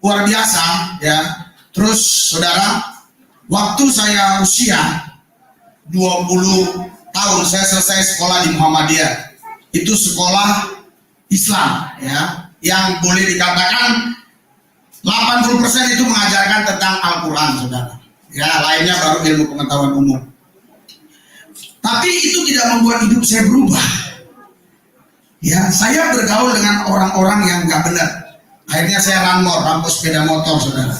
luar biasa ya. Terus saudara, waktu saya usia 20 tahun saya selesai sekolah di Muhammadiyah. Itu sekolah Islam ya, yang boleh dikatakan 80% itu mengajarkan tentang Al-Quran, saudara. Ya, lainnya baru ilmu pengetahuan umum. Tapi itu tidak membuat hidup saya berubah. Ya, saya bergaul dengan orang-orang yang nggak benar. Akhirnya saya rampok sepeda motor, saudara.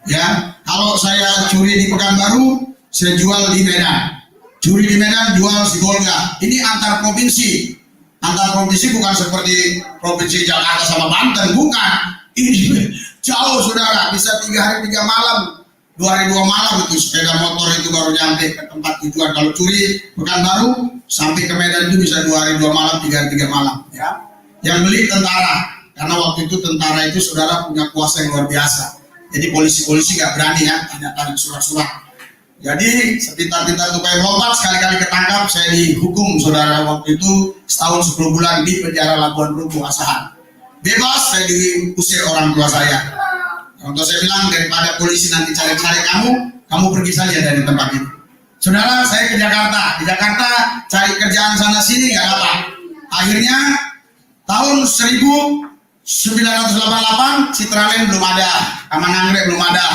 Ya, kalau saya curi di Pekanbaru, saya jual di Medan. Curi di Medan, jual di Bolga. Ini antar provinsi. Antar provinsi bukan seperti provinsi Jakarta sama Banten, bukan. Ini jauh, saudara. Bisa 3 hari 3 malam, 2 hari 2 malam itu sepeda motor itu baru nyampe ke tempat tujuan. Kalau curi Pekanbaru sampai ke Medan itu bisa 2 hari 2 malam, 3 hari 3 malam. Ya, yang beli tentara. Karena waktu itu tentara itu, saudara, punya kuasa yang luar biasa. Jadi polisi-polisi nggak berani ya tanya-tanya surat-surat. Jadi sepintar-pintar supaya lompat, sekali-kali ketangkap saya dihukum, saudara, waktu itu setahun 10 bulan di penjara Labuan Rumput Asahan. Bebas, saya diusir orang tua saya. Orang tua saya bilang, daripada polisi nanti cari-cari kamu pergi saja dari tempat itu. Saudara, saya ke Jakarta. Di Jakarta cari kerjaan sana sini nggak dapat. Akhirnya tahun 1988 Citraland belum ada, Taman Anggrek belum ada,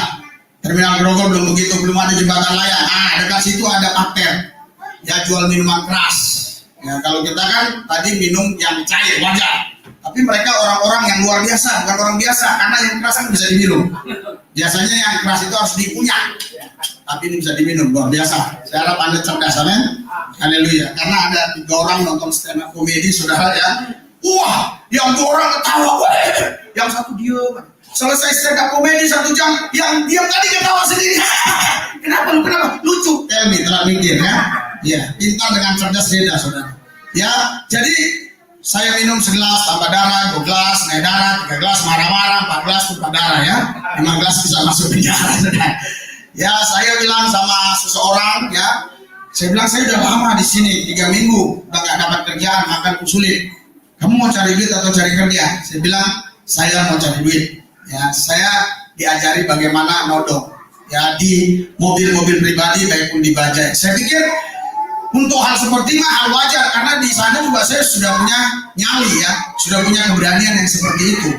Terminal Grogol belum begitu, belum ada jembatan layang. Dekat situ ada Pakter, ya jual minuman keras. Ya, kalau kita kan tadi minum yang cair wajar, tapi mereka orang-orang yang luar biasa, bukan orang biasa, karena yang keras kan bisa diminum. Biasanya yang keras itu harus dipunya, tapi ini bisa diminum, luar biasa. Saya harap Anda cerdas, amin. Haleluya. Karena ada 3 orang nonton stand up komedi, saudara ya. Wah, yang 2 orang ketawa, yang satu diam. Selesai stand up komedi 1 jam, yang diam tadi ketawa sendiri. Kenapa? Lucu. Mitra mikir ya. Ya, pintar dengan cerdas beda, saudara. Ya, jadi saya minum segelas tambah darah, 2 gelas naik darah, 3 gelas marah-marah, 4 gelas tumpah darah ya. 5 gelas bisa masuk penjara, saudara. Ya, saya bilang sama seseorang ya, saya bilang saya udah lama di sini 3 minggu, udah nggak dapat kerjaan, makan sulit. Kamu mau cari duit atau cari kerja? Saya bilang saya mau cari duit. Ya, saya diajari bagaimana nodong. Ya, di mobil-mobil pribadi maupun di bajai. Saya pikir untuk hal seperti ini hal wajar, karena di sana juga saya sudah punya nyali ya, sudah punya keberanian yang seperti itu.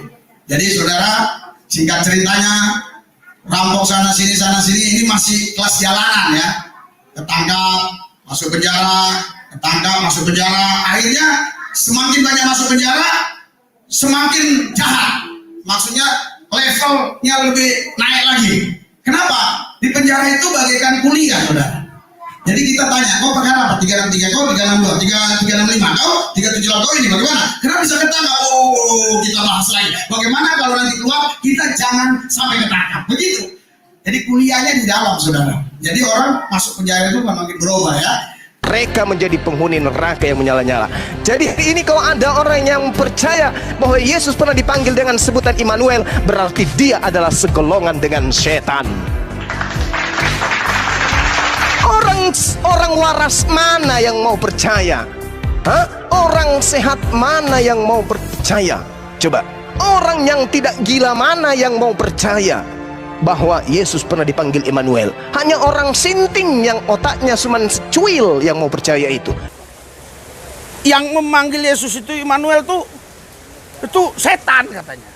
Jadi saudara, singkat ceritanya, rampok sana sini ini masih kelas jalanan ya. Ketangkap, masuk penjara, ketangkap, masuk penjara. Akhirnya semakin banyak masuk penjara, semakin jahat. Maksudnya levelnya lebih naik lagi. Kenapa? Di penjara itu bagaikan kuliah, saudara. Jadi kita tanya, kau perkara apa? 363, kau 362, 365, kau 378, kau ini bagaimana? Kenapa bisa ketangkap? Oh, kita bahas lagi. Bagaimana kalau nanti keluar, kita jangan sampai ketangkap. Begitu. Jadi kuliahnya di dalam, saudara. Jadi orang masuk penjara itu makin berubah ya. Mereka menjadi penghuni neraka yang menyala-nyala. Jadi ini kalau ada orang yang percaya bahwa Yesus pernah dipanggil dengan sebutan Immanuel, berarti dia adalah segolongan dengan setan. Orang waras mana yang mau percaya? Orang sehat mana yang mau percaya? Coba, orang yang tidak gila mana yang mau percaya bahwa Yesus pernah dipanggil Immanuel? Hanya orang sinting yang otaknya cuma cuil yang mau percaya itu. Yang memanggil Yesus itu Immanuel itu setan katanya.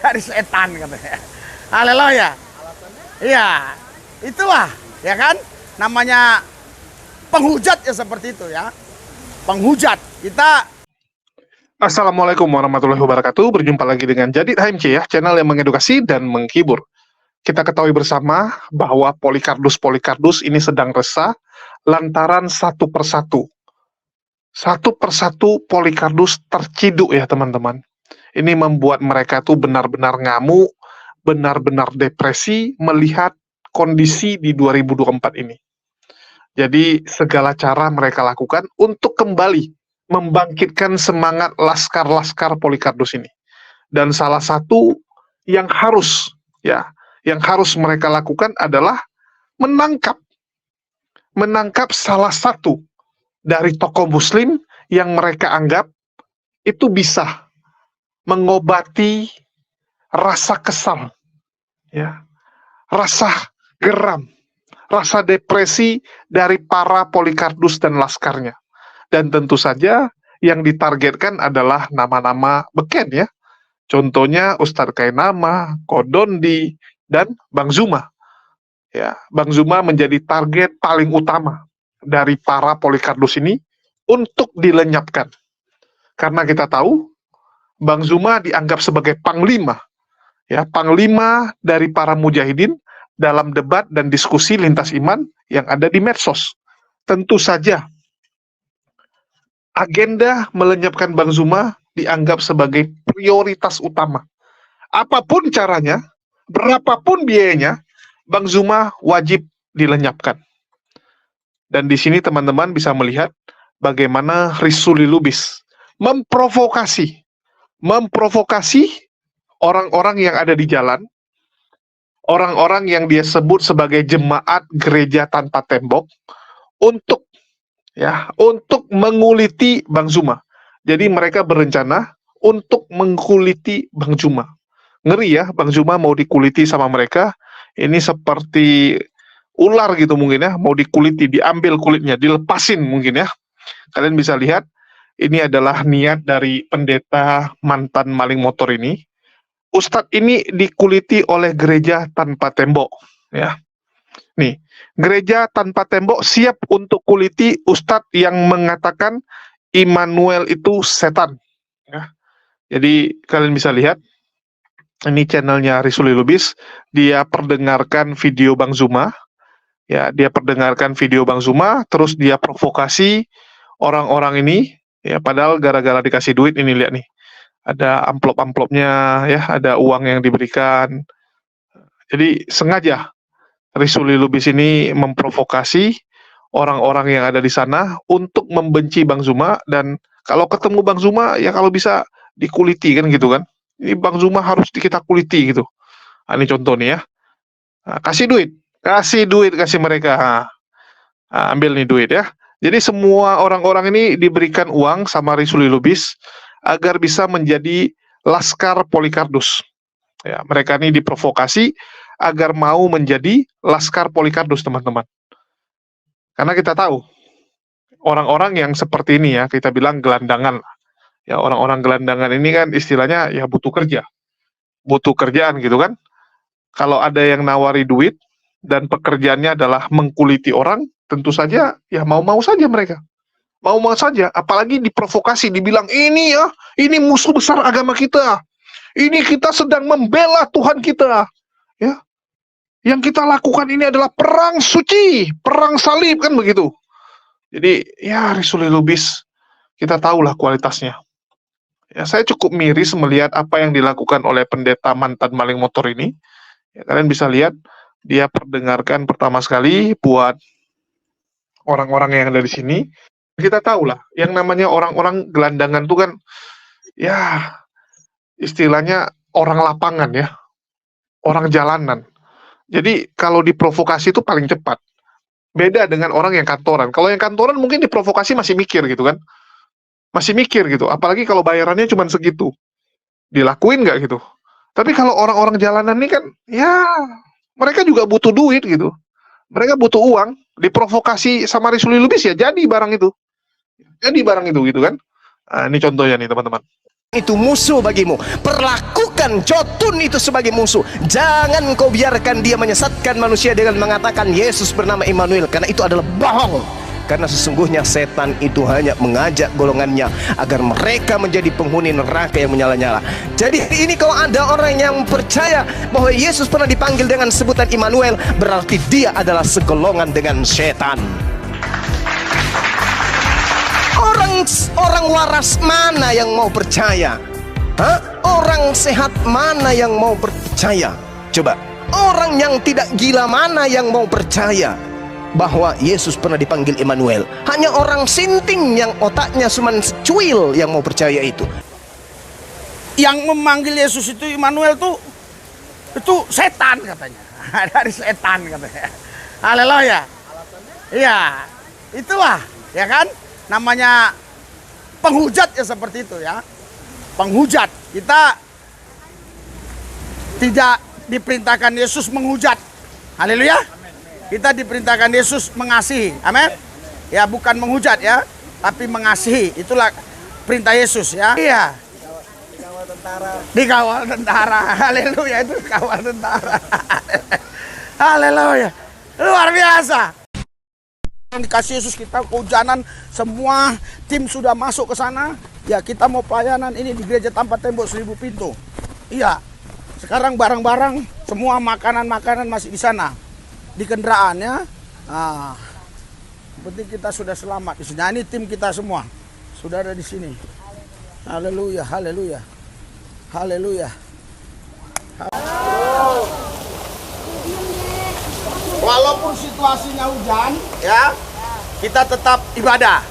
Dari setan katanya. Haleluya. Iya, itulah ya kan namanya penghujat ya, seperti itu ya. Penghujat. Kita Assalamualaikum warahmatullahi wabarakatuh. Berjumpa lagi dengan Jadid HMC ya, channel yang mengedukasi dan menghibur. Kita ketahui bersama bahwa Polycardus ini sedang resah lantaran satu persatu Polycardus terciduk ya teman-teman. Ini membuat mereka tuh benar-benar ngamuk, benar-benar depresi melihat kondisi di 2024 ini. Jadi segala cara mereka lakukan untuk kembali membangkitkan semangat laskar-laskar Polycardus ini. Dan salah satu yang harus mereka lakukan adalah menangkap salah satu dari tokoh muslim yang mereka anggap itu bisa mengobati rasa kesal Ya, rasa geram, rasa depresi dari para Polycarpus dan laskarnya. Dan tentu saja yang ditargetkan adalah nama-nama beken ya. Contohnya Ustadz Kainama, Kodondi, dan Bang Zuma. Ya, Bang Zuma menjadi target paling utama dari para Polycarpus ini untuk dilenyapkan. Karena kita tahu Bang Zuma dianggap sebagai panglima, ya, panglima dari para mujahidin dalam debat dan diskusi lintas iman yang ada di medsos. Tentu saja agenda melenyapkan Bang Zuma dianggap sebagai prioritas utama. Apapun caranya, berapapun biayanya, Bang Zuma wajib dilenyapkan. Dan di sini teman-teman bisa melihat bagaimana Risuli Lubis memprovokasi orang-orang yang ada di jalan, orang-orang yang dia sebut sebagai jemaat gereja tanpa tembok untuk menguliti Bang Zuma. Jadi mereka berencana untuk mengkuliti Bang Zuma. Ngeri ya, Bang Zuma mau dikuliti sama mereka. Ini seperti ular gitu mungkin ya, mau dikuliti, diambil kulitnya, dilepasin mungkin ya. Kalian bisa lihat, ini adalah niat dari pendeta mantan maling motor ini. Ustadz ini dikuliti oleh gereja tanpa tembok, ya. Nih, gereja tanpa tembok siap untuk kuliti Ustadz yang mengatakan Immanuel itu setan. Ya. Jadi kalian bisa lihat, ini channelnya Risuli Lubis, dia perdengarkan video Bang Zuma, ya, dia perdengarkan video Bang Zuma, terus dia provokasi orang-orang ini, ya, padahal gara-gara dikasih duit, ini lihat nih, ada amplop-amplopnya, ya, ada uang yang diberikan. Jadi sengaja Risuli Lubis ini memprovokasi orang-orang yang ada di sana untuk membenci Bang Zuma, dan kalau ketemu Bang Zuma ya kalau bisa dikuliti kan gitu kan. Ini Bang Zuma harus kita kuliti gitu. Nah, ini contoh nih ya. Nah, kasih duit, kasih mereka. Nah, ambil nih duit ya. Jadi semua orang-orang ini diberikan uang sama Risuli Lubis agar bisa menjadi laskar Polycarpus. Ya, mereka ini diprovokasi agar mau menjadi laskar Polycarpus, teman-teman. Karena kita tahu orang-orang yang seperti ini ya, kita bilang gelandangan. Ya, orang-orang gelandangan ini kan istilahnya ya butuh kerja. Butuh kerjaan gitu kan. Kalau ada yang nawari duit dan pekerjaannya adalah mengkuliti orang, tentu saja ya mau-mau saja mereka. Mau-mau saja, apalagi diprovokasi, dibilang ini ya, ini musuh besar agama kita. Ini kita sedang membela Tuhan kita. Ya. Yang kita lakukan ini adalah perang suci, perang salib kan begitu. Jadi ya Risuli Lubis kita tahulah kualitasnya. Ya, saya cukup miris melihat apa yang dilakukan oleh pendeta mantan maling motor ini. Ya, kalian bisa lihat dia perdengarkan pertama sekali buat orang-orang yang ada di sini. Kita tahulah yang namanya orang-orang gelandangan itu kan ya istilahnya orang lapangan ya, orang jalanan. Jadi kalau diprovokasi itu paling cepat. Beda dengan orang yang kantoran. Kalau yang kantoran mungkin diprovokasi masih mikir gitu kan. Masih mikir gitu. Apalagi kalau bayarannya cuma segitu. Dilakuin nggak gitu. Tapi kalau orang-orang jalanan ini kan ya mereka juga butuh duit gitu. Mereka butuh uang. Diprovokasi sama Risuli Lubis ya jadi barang itu. Jadi barang itu gitu kan. Nah, ini contohnya nih teman-teman. Itu musuh bagimu, perlakukan Jotun itu sebagai musuh. Jangan kau biarkan dia menyesatkan manusia dengan mengatakan Yesus bernama Immanuel, karena itu adalah bohong. Karena sesungguhnya setan itu hanya mengajak golongannya agar mereka menjadi penghuni neraka yang menyala-nyala. Jadi ini kalau ada orang yang percaya bahwa Yesus pernah dipanggil dengan sebutan Immanuel, berarti dia adalah segolongan dengan setan. Orang waras mana yang mau percaya? Hah? Orang sehat mana yang mau percaya? Coba, orang yang tidak gila mana yang mau percaya bahwa Yesus pernah dipanggil Immanuel? Hanya orang sinting yang otaknya cuma secuil yang mau percaya itu. Yang memanggil Yesus itu Immanuel itu setan katanya. Dari setan katanya. Haleluya. Iya, itulah ya kan namanya penghujat ya seperti itu ya. Penghujat. Kita tidak diperintahkan Yesus menghujat. Haleluya. Kita diperintahkan Yesus mengasihi. Amin. Ya, bukan menghujat ya, tapi mengasihi. Itulah perintah Yesus ya. Iya. Dikawal tentara. Haleluya, itu kawal tentara. Haleluya. Luar biasa. Dikasih Yesus, kita kehujanan, semua tim sudah masuk ke sana. Ya, kita mau pelayanan ini di gereja tanpa tembok 1000 pintu. Iya. Sekarang barang-barang, semua makanan-makanan masih di sana. Di kendaraannya. Nah, yang penting kita sudah selamat di sini. Nah, ini tim kita semua sudah ada di sini. Haleluya, haleluya. Haleluya. Walaupun situasinya hujan, ya, kita tetap ibadah.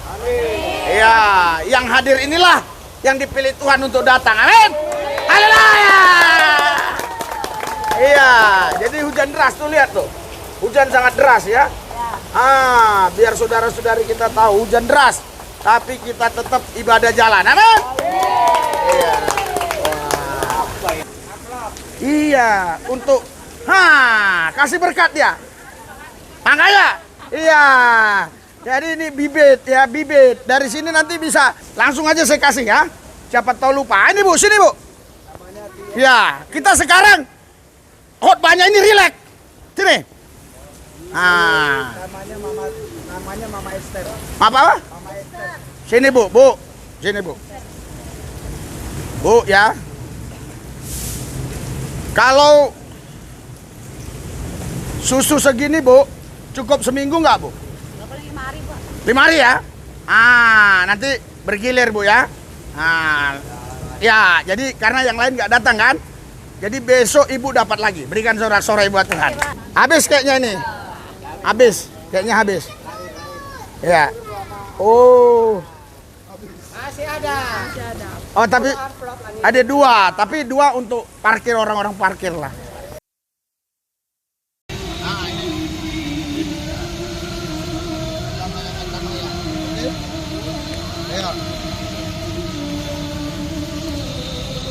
Ya, yang hadir inilah yang dipilih Tuhan untuk datang. Amin. Haleluya. Iya, jadi hujan deras tuh, lihat tuh. Hujan sangat deras ya. Biar saudara-saudari kita tahu hujan deras, tapi kita tetap ibadah jalan. Amin. Iya. Iya, untuk kasih berkat dia. Makanya, iya. Jadi ini bibit ya, bibit. Dari sini nanti bisa langsung aja saya kasih ya. Siapa tahu lupa. Ini Bu, sini Bu. Ya, kita sekarang khotbahnya ini rileks. Sini. Namanya Mama Esther. Apa? Mama Esther. Sini Bu, Bu. Sini Bu. Bu ya. Kalau susu segini Bu, cukup seminggu nggak Bu? 5 hari Pak. 5 hari ya? Nanti bergilir Bu ya. Ya, jadi karena yang lain nggak datang kan? Jadi besok Ibu dapat lagi. Berikan sorak-sorai buat Tuhan. Habis kayaknya ini. Habis, kayaknya habis. Ya. Oh. Masih ada. Oh, tapi ada 2, tapi 2 untuk parkir, orang-orang parkir lah.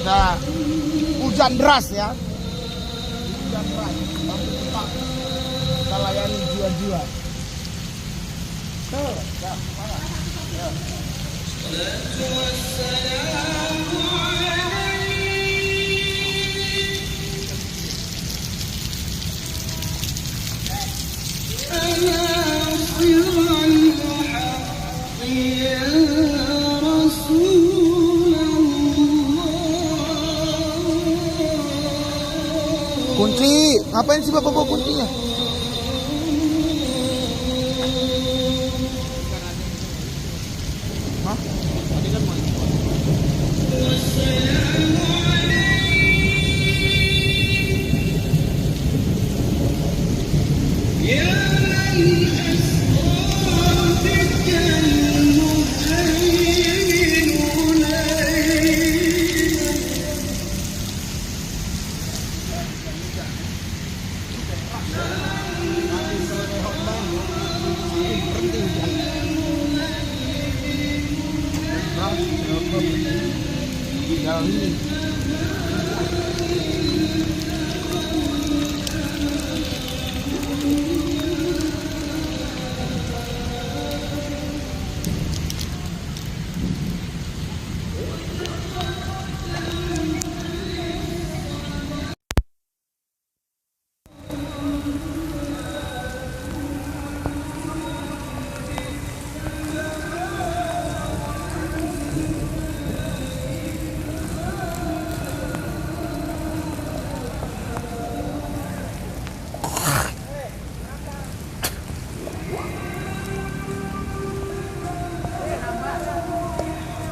Nah, hujan deras ya. Hujan deras. Tapi kita layani jiwa-jiwa. Tuh, mana? Ya. Kunci, ngapain sih Bapak bawa kuncinya? Hah?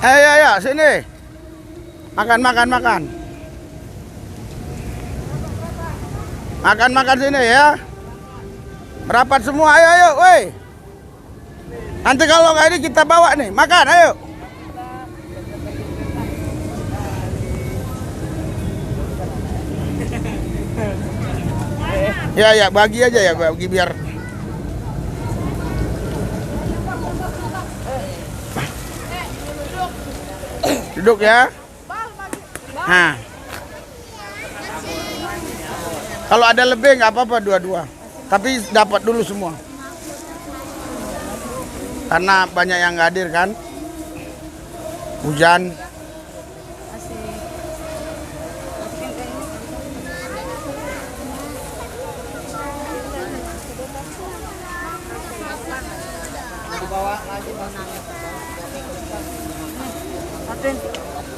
Ayo, sini. Makan. Makan sini ya. Rapat semua, ayo, woi. Nanti kalau nggak ini kita bawa nih, makan, ayo. Ya, bagi aja ya, bagi biar. Duduk ya. Nah. Kalau ada lebih nggak apa-apa dua-dua. Tapi dapat dulu semua. Karena banyak yang nggak hadir kan. Hujan.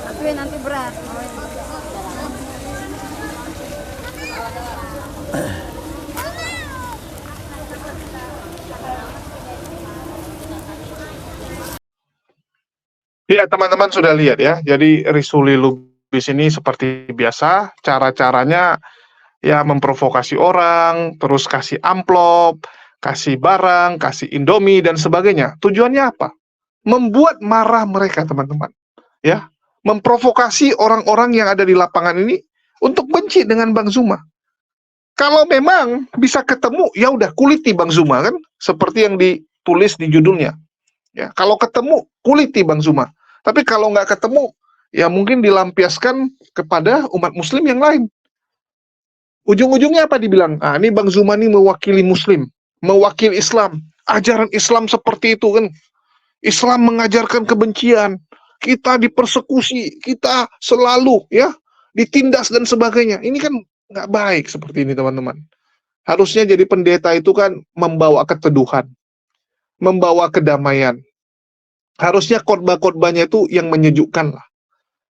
Atuin nanti berat. Ya, teman-teman sudah lihat ya. Jadi Risuli Lubis ini seperti biasa, cara-caranya ya memprovokasi orang, terus kasih amplop, kasih barang, kasih Indomie dan sebagainya. Tujuannya apa? Membuat marah mereka, teman-teman. Ya, memprovokasi orang-orang yang ada di lapangan ini untuk benci dengan Bang Zuma. Kalau memang bisa ketemu, ya udah kuliti Bang Zuma kan, seperti yang ditulis di judulnya. Ya, kalau ketemu, kuliti Bang Zuma. Tapi kalau nggak ketemu, ya mungkin dilampiaskan kepada umat muslim yang lain. Ujung-ujungnya apa dibilang? Ah, ini Bang Zuma ini mewakili muslim, mewakili Islam. Ajaran Islam seperti itu kan. Islam mengajarkan kebencian. Kita dipersekusi, kita selalu ya ditindas dan sebagainya. Ini kan nggak baik seperti ini, teman-teman. Harusnya jadi pendeta itu kan membawa keteduhan, membawa kedamaian. Harusnya khotbah-khotbahnya itu yang menyejukkan lah,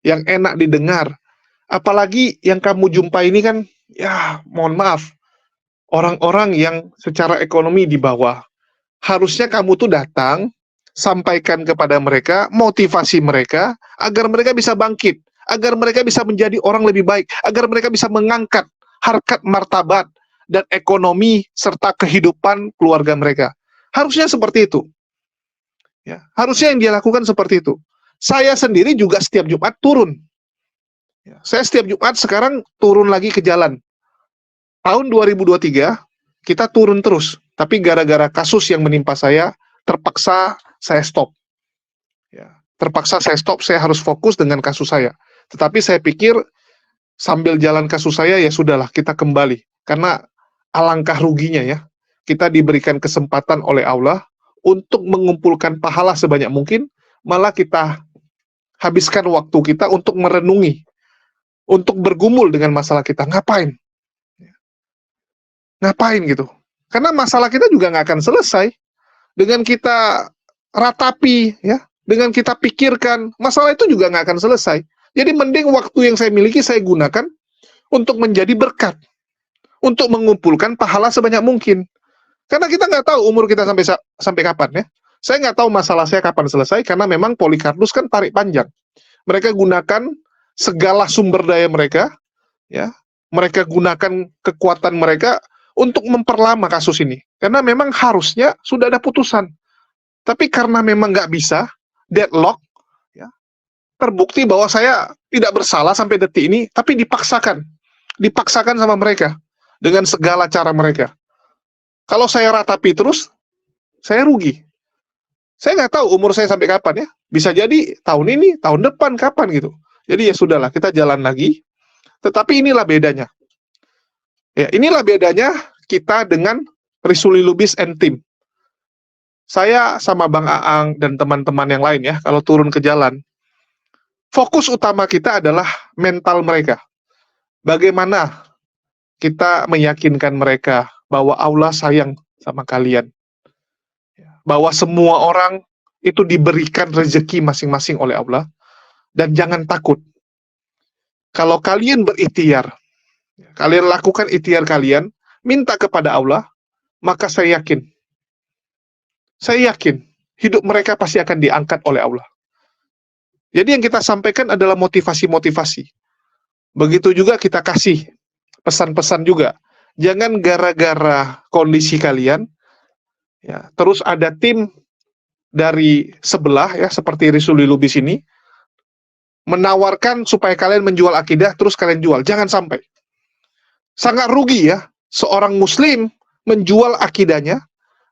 yang enak didengar. Apalagi yang kamu jumpai ini kan, ya mohon maaf, orang-orang yang secara ekonomi di bawah. Harusnya kamu tuh datang, sampaikan kepada mereka, motivasi mereka, agar mereka bisa bangkit, agar mereka bisa menjadi orang lebih baik, agar mereka bisa mengangkat harkat martabat dan ekonomi serta kehidupan keluarga mereka. Harusnya seperti itu. Ya, harusnya yang dia lakukan seperti itu. Saya sendiri juga setiap Jumat turun. Ya, saya setiap Jumat sekarang turun lagi ke jalan. Tahun 2023 kita turun terus, tapi gara-gara kasus yang menimpa saya, terpaksa saya stop. Ya, terpaksa saya stop, saya harus fokus dengan kasus saya. Tetapi saya pikir sambil jalan kasus saya, ya sudahlah kita kembali. Karena alangkah ruginya ya, kita diberikan kesempatan oleh Allah untuk mengumpulkan pahala sebanyak mungkin, malah kita habiskan waktu kita untuk merenungi, untuk bergumul dengan masalah kita. Ngapain? Ngapain gitu? Karena masalah kita juga nggak akan selesai. Dengan kita ratapi, ya, dengan kita pikirkan, masalah itu juga nggak akan selesai. Jadi mending waktu yang saya miliki saya gunakan untuk menjadi berkat, untuk mengumpulkan pahala sebanyak mungkin. Karena kita nggak tahu umur kita sampai kapan ya. Saya nggak tahu masalah saya kapan selesai, karena memang Polikarpus kan tarik panjang. Mereka gunakan segala sumber daya mereka, ya. Mereka gunakan kekuatan mereka untuk memperlama kasus ini. Karena memang harusnya sudah ada putusan. Tapi karena memang nggak bisa, deadlock, ya, terbukti bahwa saya tidak bersalah sampai detik ini, tapi dipaksakan. Dipaksakan sama mereka, dengan segala cara mereka. Kalau saya ratapi terus, saya rugi. Saya nggak tahu umur saya sampai kapan ya. Bisa jadi tahun ini, tahun depan, kapan gitu. Jadi ya sudahlah, kita jalan lagi. Tetapi inilah bedanya. Ya, inilah bedanya kita dengan Risuli Lubis and Team. Saya sama Bang Aang dan teman-teman yang lain ya, kalau turun ke jalan, fokus utama kita adalah mental mereka. Bagaimana kita meyakinkan mereka bahwa Allah sayang sama kalian. Bahwa semua orang itu diberikan rezeki masing-masing oleh Allah. Dan jangan takut. Kalau kalian berikhtiar, kalian lakukan ikhtiar kalian, minta kepada Allah, maka saya yakin, hidup mereka pasti akan diangkat oleh Allah. Jadi yang kita sampaikan adalah motivasi-motivasi. Begitu juga kita kasih pesan-pesan juga. Jangan gara-gara kondisi kalian, ya, terus ada tim dari sebelah, ya, seperti Risuli Lubis ini, menawarkan supaya kalian menjual akidah, terus kalian jual. Jangan sampai. Sangat rugi ya, seorang muslim menjual akidahnya,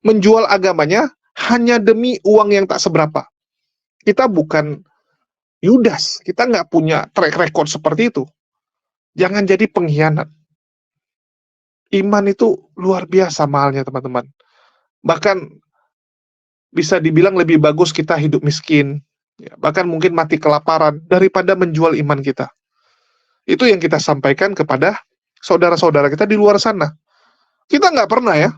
menjual agamanya, hanya demi uang yang tak seberapa. Kita bukan Yudas, kita nggak punya track record seperti itu. Jangan jadi pengkhianat. Iman itu luar biasa mahalnya, teman-teman. Bahkan bisa dibilang lebih bagus kita hidup miskin, ya, bahkan mungkin mati kelaparan daripada menjual iman kita. Itu yang kita sampaikan kepada saudara-saudara kita di luar sana. Kita nggak pernah ya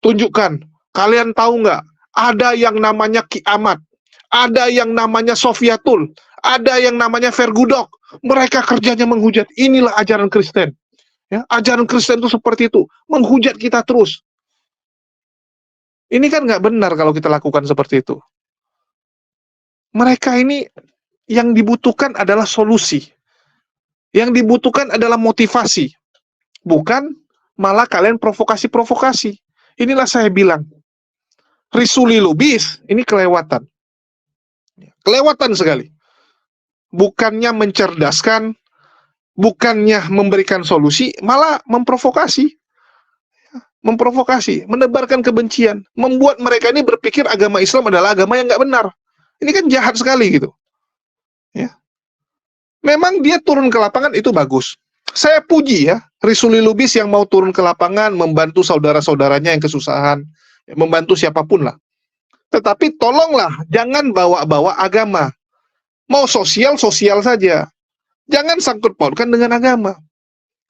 tunjukkan, kalian tahu nggak, ada yang namanya kiamat, ada yang namanya Sofiatul, ada yang namanya Vergudok. Mereka kerjanya menghujat. Inilah ajaran Kristen. Ya, ajaran Kristen itu seperti itu, menghujat kita terus. Ini kan nggak benar kalau kita lakukan seperti itu. Mereka ini yang dibutuhkan adalah solusi. Yang dibutuhkan adalah motivasi. Bukan malah kalian provokasi-provokasi. Inilah saya bilang, Risuli Lubis ini kelewatan. Kelewatan sekali. Bukannya mencerdaskan, bukannya memberikan solusi, malah memprovokasi. Memprovokasi, menebarkan kebencian, membuat mereka ini berpikir agama Islam adalah agama yang nggak benar. Ini kan jahat sekali gitu. Ya. Memang dia turun ke lapangan itu bagus. Saya puji ya, Risuli Lubis yang mau turun ke lapangan, membantu saudara-saudaranya yang kesusahan, membantu siapapun lah. Tetapi tolonglah, jangan bawa-bawa agama. Mau sosial saja. Jangan sangkut pautkan dengan agama.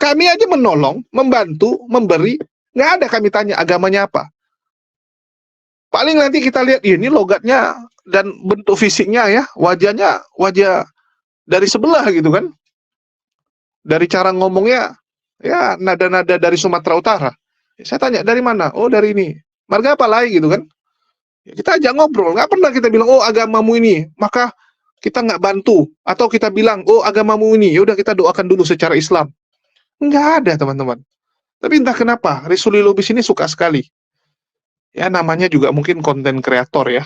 Kami aja menolong, membantu, memberi, nggak ada kami tanya agamanya apa. Paling nanti kita lihat, ini logatnya dan bentuk fisiknya ya, wajahnya wajah dari sebelah gitu kan. Dari cara ngomongnya, ya nada-nada dari Sumatera Utara. Saya tanya, dari mana? Oh, dari ini. Marga apa lagi gitu kan. Ya, kita ajak ngobrol, nggak pernah kita bilang, oh agamamu ini, maka kita nggak bantu. Atau kita bilang, oh agamamu ini, yaudah kita doakan dulu secara Islam. Nggak ada teman-teman. Tapi entah kenapa, Risuli Lubis ini suka sekali. Ya namanya juga mungkin konten kreator ya.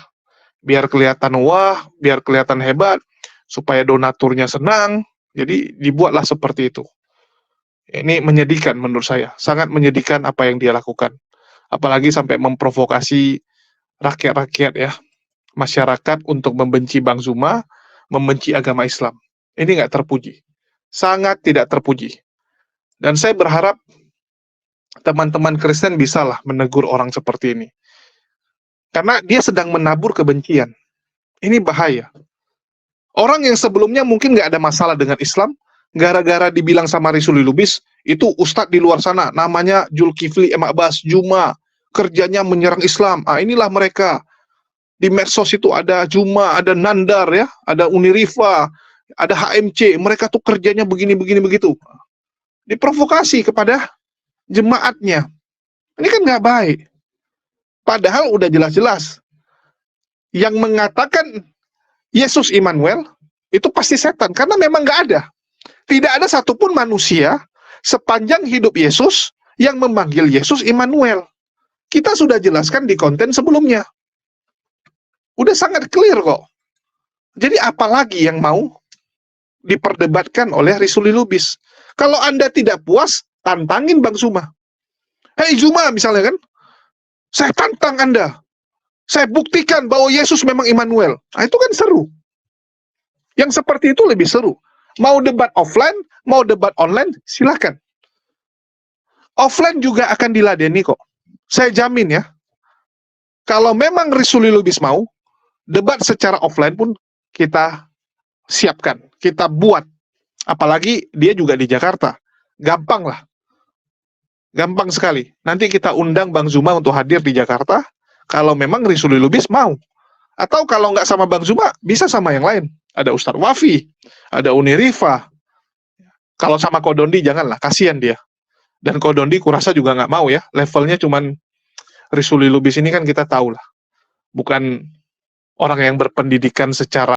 Biar kelihatan wah, biar kelihatan hebat, supaya donaturnya senang. Jadi dibuatlah seperti itu. Ini menyedihkan menurut saya. Sangat menyedihkan apa yang dia lakukan. Apalagi sampai memprovokasi rakyat-rakyat ya. Masyarakat untuk membenci Bang Zuma, membenci agama Islam. Ini nggak terpuji. Sangat tidak terpuji. Dan saya berharap teman-teman Kristen bisalah menegur orang seperti ini. Karena dia sedang menabur kebencian. Ini bahaya. Orang yang sebelumnya mungkin nggak ada masalah dengan Islam, gara-gara dibilang sama Risuli Lubis, itu ustadz di luar sana, namanya Zulkifli M. Abbas, Juma, kerjanya menyerang Islam. Inilah mereka. Di medsos itu ada Juma, ada Nandar, ya, ada Unirifa, ada HMC, mereka tuh kerjanya begini-begini begitu. Diprovokasi kepada jemaatnya. Ini kan nggak baik. Padahal udah jelas-jelas yang mengatakan Yesus Immanuel itu pasti setan, karena memang nggak ada. Tidak ada satupun manusia sepanjang hidup Yesus yang memanggil Yesus Immanuel. Kita sudah jelaskan di konten sebelumnya. Udah sangat clear kok. Jadi apalagi yang mau diperdebatkan oleh Risuli Lubis? Kalau Anda tidak puas, tantangin Bang Zuma. Hei Zuma misalnya kan, saya tantang Anda. Saya buktikan bahwa Yesus memang Immanuel. Itu kan seru. Yang seperti itu lebih seru. Mau debat offline, mau debat online, silakan. Offline juga akan diladeni kok. Saya jamin ya. Kalau memang Risuli Lubis mau, debat secara offline pun kita siapkan, kita buat. Apalagi dia juga di Jakarta. Gampang lah. Gampang sekali. Nanti kita undang Bang Zuma untuk hadir di Jakarta, kalau memang Risuli Lubis mau. Atau kalau nggak sama Bang Zuma, bisa sama yang lain. Ada Ustadz Wafi, ada Unirifa. Kalau sama Kodondi, janganlah, kasihan dia. Dan Kodondi kurasa juga nggak mau ya. Levelnya cuman Risuli Lubis ini kan kita tahu lah. Bukan orang yang berpendidikan secara